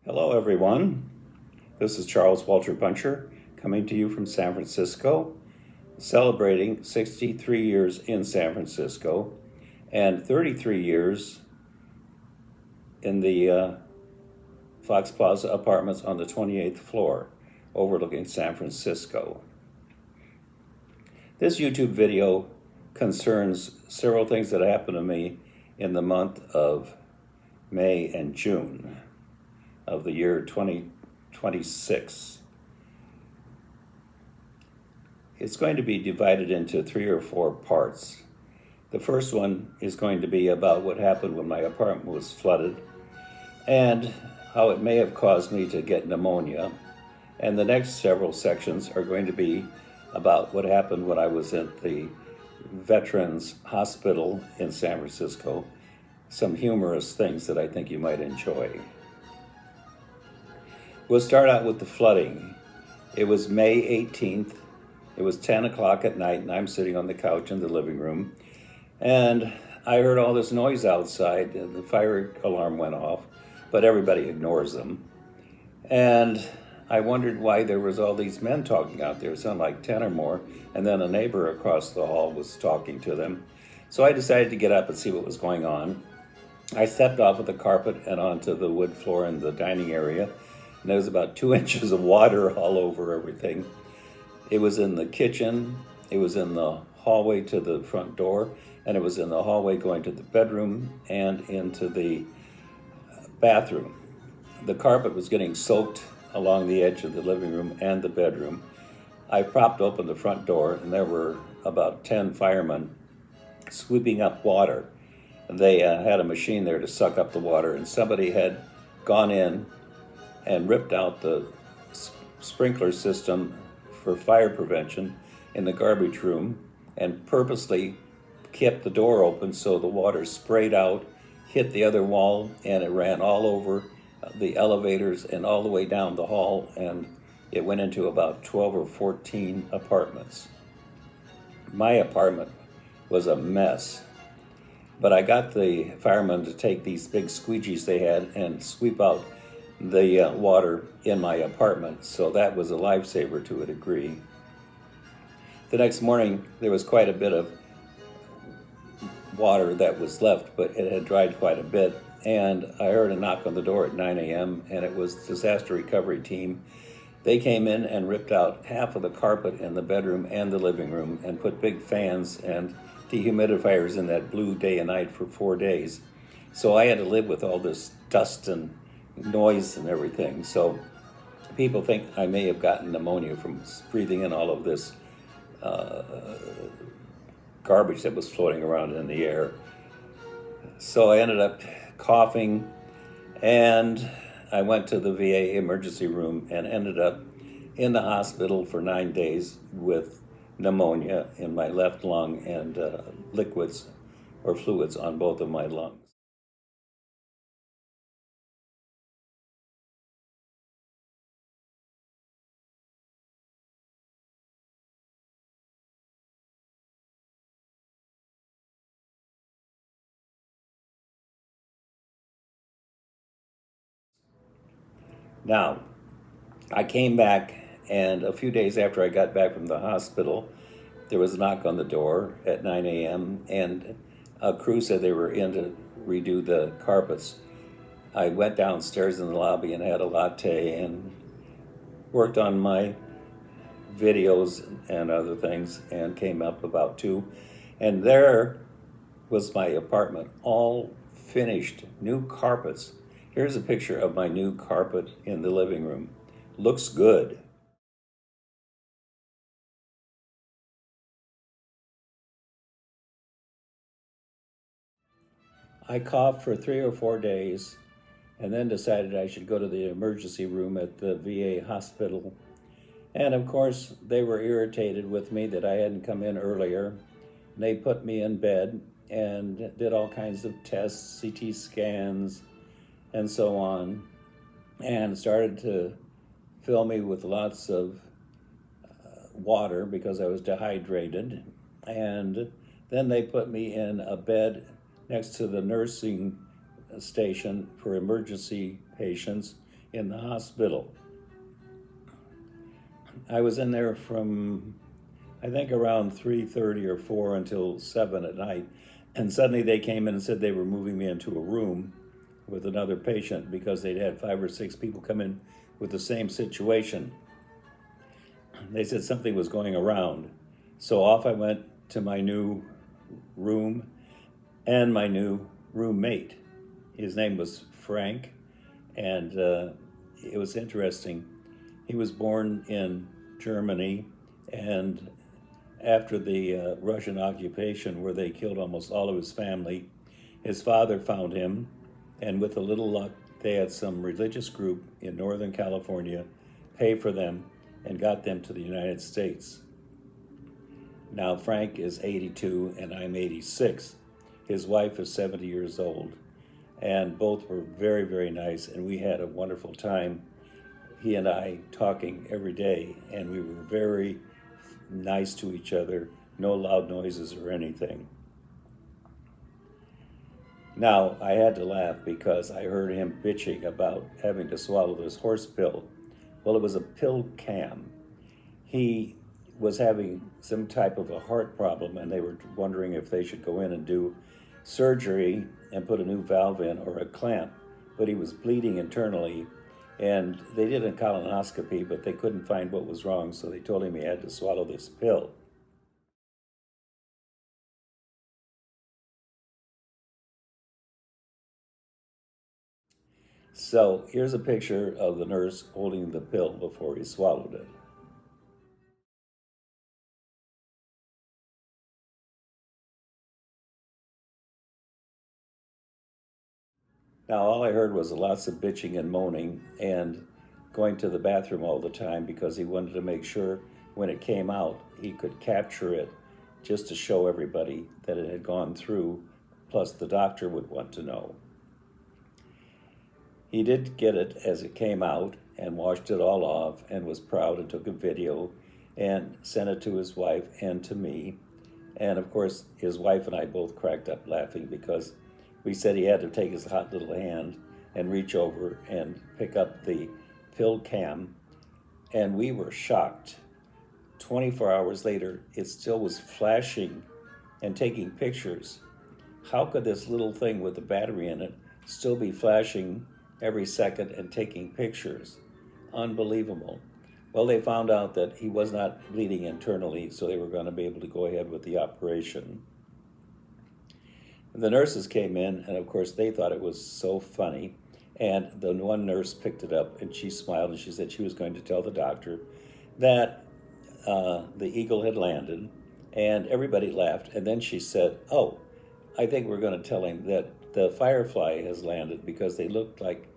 Hello, everyone. This is Charles Walter Buntjer coming to you from San Francisco, celebrating 63 years in San Francisco and 33 years in the Fox Plaza Apartments on the 28th floor, overlooking San Francisco. This YouTube video concerns several things that happened to me in the month of May and June of the year 2026. It's going to be divided into 3 or 4 parts. The first one is going to be about what happened when my apartment was flooded and how it may have caused me to get pneumonia. And the next several sections are going to be about what happened when I was at the Veterans Hospital in San Francisco, some humorous things that I think you might enjoy. We'll start out with the flooding. It was May 18th. It was 10 o'clock at night, and I'm sitting on the couch in the living room. And I heard all this noise outside. The fire alarm went off, but everybody ignores them. And I wondered why there was all these men talking out there. It sounded like 10 or more. And then a neighbor across the hall was talking to them. So I decided to get up and see what was going on. I stepped off of the carpet and onto the wood floor in the dining area. And there was about 2 inches of water all over everything. It was in the kitchen, it was in the hallway to the front door, and it was in the hallway going to the bedroom and into the bathroom. The carpet was getting soaked along the edge of the living room and the bedroom. I propped open the front door, and there were about 10 firemen sweeping up water. They had a machine there to suck up the water, and somebody had gone in and ripped out the sprinkler system for fire prevention in the garbage room and purposely kept the door open so the water sprayed out, hit the other wall, and it ran all over the elevators and all the way down the hall, and it went into about 12 or 14 apartments. My apartment was a mess, but I got the firemen to take these big squeegees they had and sweep out the water in my apartment, so that was a lifesaver to a degree. The next morning, there was quite a bit of water that was left, but it had dried quite a bit, and I heard a knock on the door at 9 a.m., and it was the disaster recovery team. They came in and ripped out half of the carpet in the bedroom and the living room and put big fans and dehumidifiers in that blew day and night for 4 days. So I had to live with all this dust and noise and everything. So people think I may have gotten pneumonia from breathing in all of this garbage that was floating around in the air. So I ended up coughing, and I went to the VA emergency room and ended up in the hospital for 9 days with pneumonia in my left lung and liquids or fluids on both of my lungs. Now, I came back, and a few days after I got back from the hospital, there was a knock on the door at 9 a.m., and a crew said they were in to redo the carpets. I went downstairs in the lobby and had a latte and worked on my videos and other things and came up about 2. And there was my apartment, all finished, new carpets. Here's a picture of my new carpet in the living room. Looks good. I coughed for 3 or 4 days and then decided I should go to the emergency room at the VA hospital. And of course, they were irritated with me that I hadn't come in earlier. They put me in bed and did all kinds of tests, CT scans, and so on, and started to fill me with lots of water because I was dehydrated. And then they put me in a bed next to the nursing station for emergency patients in the hospital. I was in there from, I think, around 3:30 or 4 until 7 at night. And suddenly they came in and said they were moving me into a room with another patient because they'd had 5 or 6 people come in with the same situation. They said something was going around. So off I went to my new room and my new roommate. His name was Frank, and it was interesting. He was born in Germany, and after the Russian occupation, where they killed almost all of his family, his father found him, and with a little luck, they had some religious group in Northern California pay for them and got them to the United States. Now Frank is 82 and I'm 86. His wife is 70 years old, and both were very, very nice, and we had a wonderful time, he and I, talking every day, and we were very nice to each other, no loud noises or anything. Now, I had to laugh because I heard him bitching about having to swallow this horse pill. Well, it was a pill cam. He was having some type of a heart problem, and they were wondering if they should go in and do surgery and put a new valve in or a clamp, but he was bleeding internally, and they did a colonoscopy, but they couldn't find what was wrong, so they told him he had to swallow this pill. So here's a picture of the nurse holding the pill before he swallowed it. Now, all I heard was lots of bitching and moaning and going to the bathroom all the time because he wanted to make sure when it came out, he could capture it just to show everybody that it had gone through, plus the doctor would want to know. He did get it as it came out and washed it all off and was proud and took a video and sent it to his wife and to me. And of course, his wife and I both cracked up laughing because we said he had to take his hot little hand and reach over and pick up the pill cam, and we were shocked. 24 hours later, it still was flashing and taking pictures. How could this little thing with the battery in it still be flashing every second and taking pictures? Unbelievable. Well, they found out that he was not bleeding internally, so they were going to be able to go ahead with the operation. The nurses came in, and of course they thought it was so funny, and the one nurse picked it up and she smiled and she said she was going to tell the doctor that the eagle had landed, and everybody laughed. And then she said, oh, I think we're going to tell him that the firefly has landed, because they looked like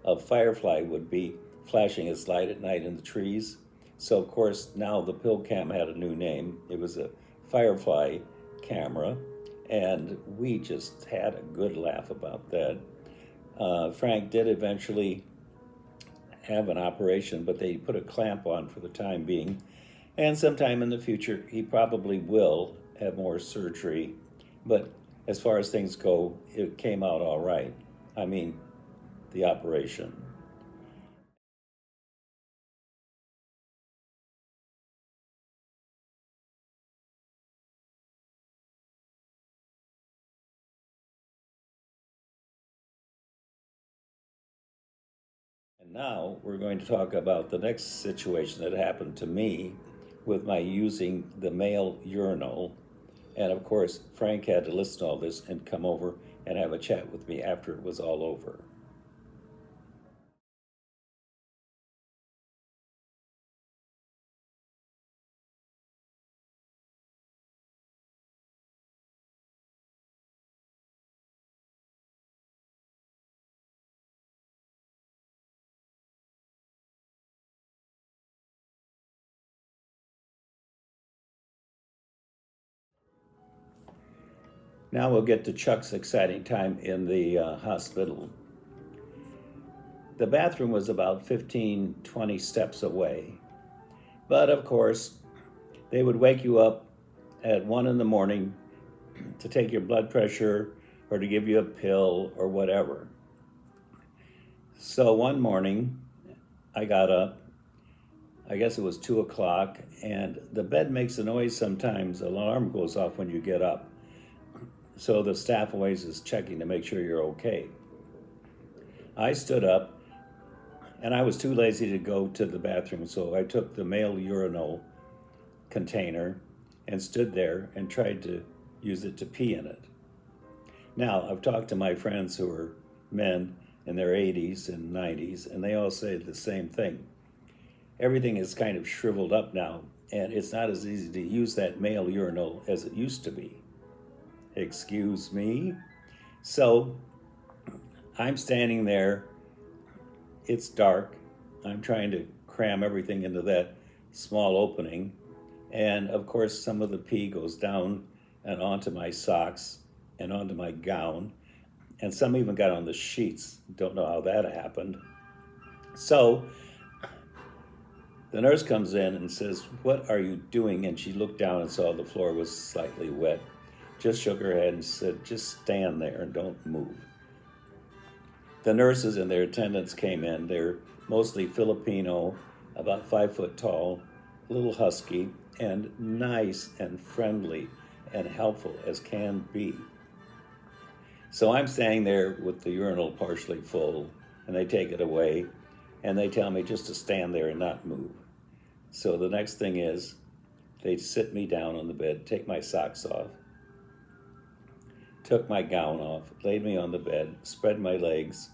a firefly would be flashing its light at night in the trees. So of course now the pill cam had a new name. It was a firefly camera, and we just had a good laugh about that. Frank did eventually have an operation, but they put a clamp on for the time being, and sometime in the future he probably will have more surgery, but as far as things go, it came out all right. I mean, the operation. And now we're going to talk about the next situation that happened to me with my using the male urinal. And of course, Frank had to listen to all this and come over and have a chat with me after it was all over. Now we'll get to Chuck's exciting time in the hospital. The bathroom was about 15, 20 steps away. But of course, they would wake you up at 1 in the morning to take your blood pressure or to give you a pill or whatever. So one morning, I got up. I guess it was 2 o'clock, and the bed makes a noise sometimes. The alarm goes off when you get up. So the staff always is checking to make sure you're okay. I stood up, and I was too lazy to go to the bathroom, so I took the male urinal container and stood there and tried to use it to pee in it. Now, I've talked to my friends who are men in their 80s and 90s, and they all say the same thing. Everything is kind of shriveled up now, and it's not as easy to use that male urinal as it used to be. Excuse me? So I'm standing there, it's dark, I'm trying to cram everything into that small opening, and of course some of the pee goes down and onto my socks and onto my gown, and some even got on the sheets. Don't know how that happened. So the nurse comes in and says, "What are you doing?" And she looked down and saw the floor was slightly wet. Just shook her head and said, "Just stand there and don't move." The nurses and their attendants came in. They're mostly Filipino, about 5 foot tall, a little husky, and nice and friendly and helpful as can be. So I'm standing there with the urinal partially full, and they take it away, and they tell me just to stand there and not move. So the next thing is, they sit me down on the bed, take my socks off, took my gown off, laid me on the bed, spread my legs,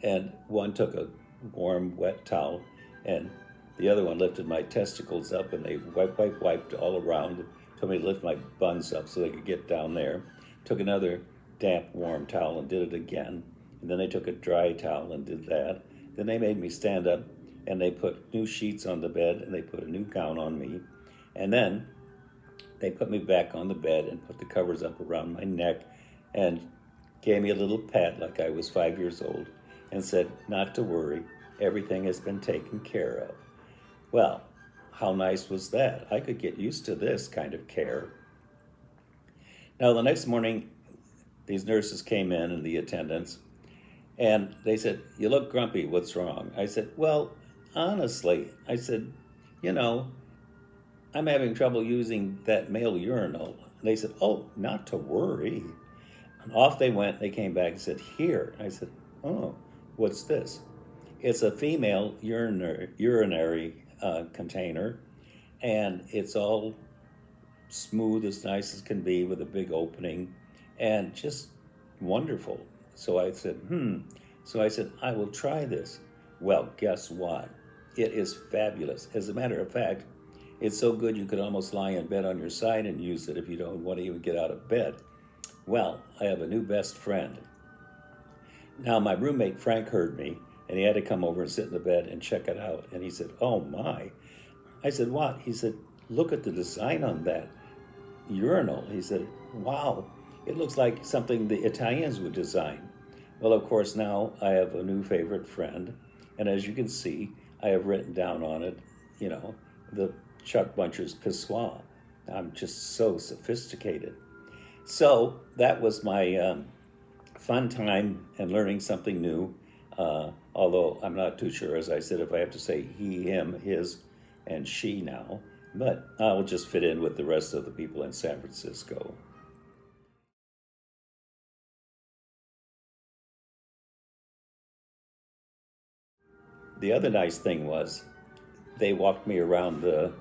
and one took a warm, wet towel, and the other one lifted my testicles up, and they wiped all around, told me to lift my buns up so they could get down there, took another damp, warm towel and did it again, and then they took a dry towel and did that. Then they made me stand up, and they put new sheets on the bed, and they put a new gown on me, and then they put me back on the bed and put the covers up around my neck and gave me a little pat like I was 5 years old and said not to worry, everything has been taken care of. Well, how nice was that? I could get used to this kind of care. Now, the next morning, these nurses came in and the attendants, and they said, "You look grumpy, what's wrong?" I said, "Well, honestly," I said, "I'm having trouble using that male urinal." And they said, "Oh, not to worry." And off they went. They came back and said, "Here." I said, "Oh, what's this?" It's a female urinary container, and it's all smooth, as nice as can be, with a big opening, and just wonderful. So I said, So I said, "I will try this." Well, guess what? It is fabulous. As a matter of fact, it's so good you could almost lie in bed on your side and use it if you don't want to even get out of bed. Well, I have a new best friend. Now, my roommate Frank heard me, and he had to come over and sit in the bed and check it out. And he said, "Oh my." I said, "What?" He said, "Look at the design on that urinal." He said, "Wow, it looks like something the Italians would design." Well, of course, now I have a new favorite friend, and as you can see, I have written down on it, the Chuck Buntjer's pissoir. I'm just so sophisticated. So that was my fun time and learning something new, although I'm not too sure, as I said, if I have to say he, him, his, and she now, but I'll just fit in with the rest of the people in San Francisco. The other nice thing was they walked me around the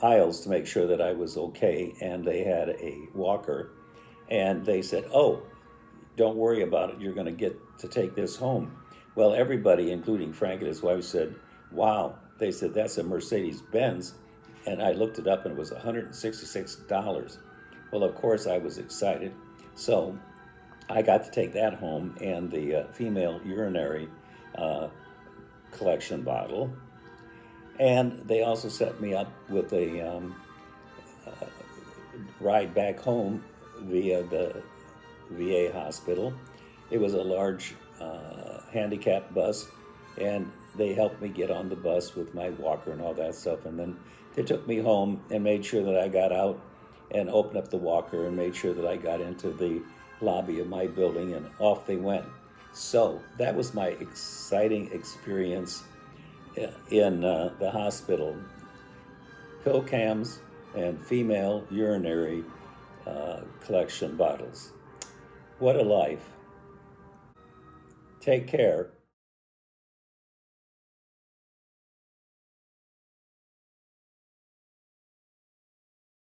aisles to make sure that I was okay, and they had a walker, and they said, "Oh, don't worry about it, you're going to get to take this home." Well, everybody, including Frank and his wife, said, "Wow." They said, "That's a Mercedes-Benz," and I looked it up, and it was $166. Well, of course, I was excited, so I got to take that home and the female urinary collection bottle. And they also set me up with a ride back home via the VA hospital. It was a large handicapped bus, and they helped me get on the bus with my walker and all that stuff. And then they took me home and made sure that I got out and opened up the walker and made sure that I got into the lobby of my building, and off they went. So that was my exciting experience in the hospital. Pill cams and female urinary collection bottles. What a life. Take care.